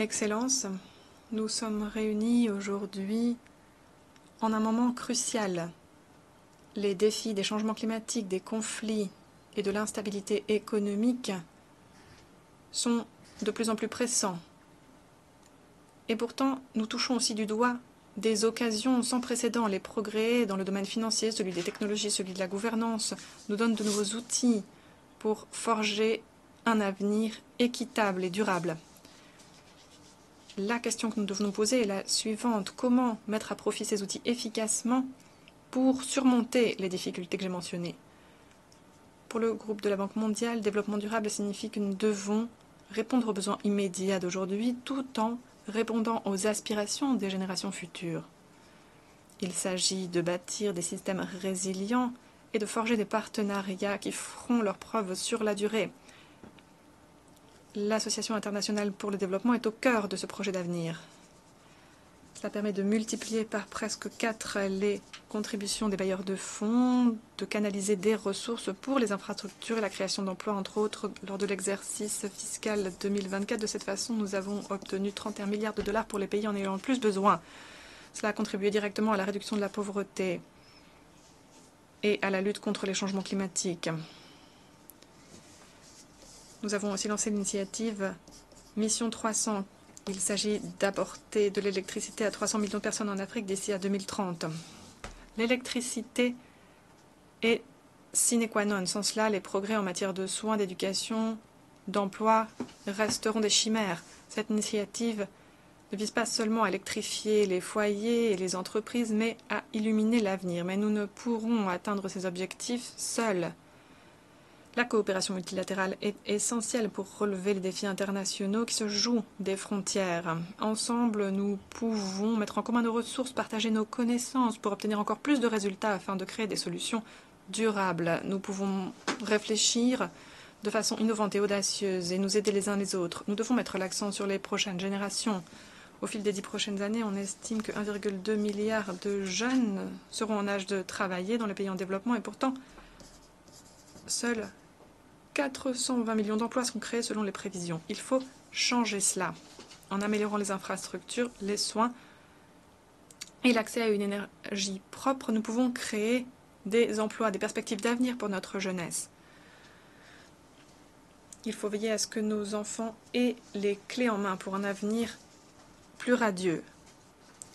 Excellences, nous sommes réunis aujourd'hui en un moment crucial. Les défis des changements climatiques, des conflits et de l'instabilité économique sont de plus en plus pressants. Et pourtant, nous touchons aussi du doigt des occasions sans précédent. Les progrès dans le domaine financier, celui des technologies, celui de la gouvernance, nous donnent de nouveaux outils pour forger un avenir équitable et durable. La question que nous devons nous poser est la suivante. Comment mettre à profit ces outils efficacement pour surmonter les difficultés que j'ai mentionnées? Pour le groupe de la Banque mondiale, développement durable signifie que nous devons répondre aux besoins immédiats d'aujourd'hui tout en répondant aux aspirations des générations futures. Il s'agit de bâtir des systèmes résilients et de forger des partenariats qui feront leurs preuves sur la durée. L'Association internationale pour le développement est au cœur de ce projet d'avenir. Cela permet de multiplier par presque 4 les contributions des bailleurs de fonds, de canaliser des ressources pour les infrastructures et la création d'emplois, entre autres, lors de l'exercice fiscal 2024. De cette façon, nous avons obtenu 31 milliards de dollars pour les pays en ayant le plus besoin. Cela a contribué directement à la réduction de la pauvreté et à la lutte contre les changements climatiques. Nous avons aussi lancé l'initiative Mission 300. Il s'agit d'apporter de l'électricité à 300 millions de personnes en Afrique d'ici à 2030. L'électricité est sine qua non. Sans cela, les progrès en matière de soins, d'éducation, d'emploi resteront des chimères. Cette initiative ne vise pas seulement à électrifier les foyers et les entreprises, mais à illuminer l'avenir. Mais nous ne pourrons atteindre ces objectifs seuls. La coopération multilatérale est essentielle pour relever les défis internationaux qui se jouent des frontières. Ensemble, nous pouvons mettre en commun nos ressources, partager nos connaissances pour obtenir encore plus de résultats afin de créer des solutions durables. Nous pouvons réfléchir de façon innovante et audacieuse et nous aider les uns les autres. Nous devons mettre l'accent sur les prochaines générations. Au fil des 10 prochaines années, on estime que 1,2 milliard de jeunes seront en âge de travailler dans les pays en développement et pourtant, seuls 420 millions d'emplois seront créés selon les prévisions. Il faut changer cela en améliorant les infrastructures, les soins et l'accès à une énergie propre. Nous pouvons créer des emplois, des perspectives d'avenir pour notre jeunesse. Il faut veiller à ce que nos enfants aient les clés en main pour un avenir plus radieux.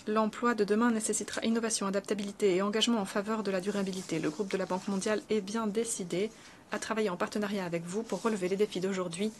L'emploi de demain nécessitera innovation, adaptabilité et engagement en faveur de la durabilité. Le groupe de la Banque mondiale est bien décidé à travailler en partenariat avec vous pour relever les défis d'aujourd'hui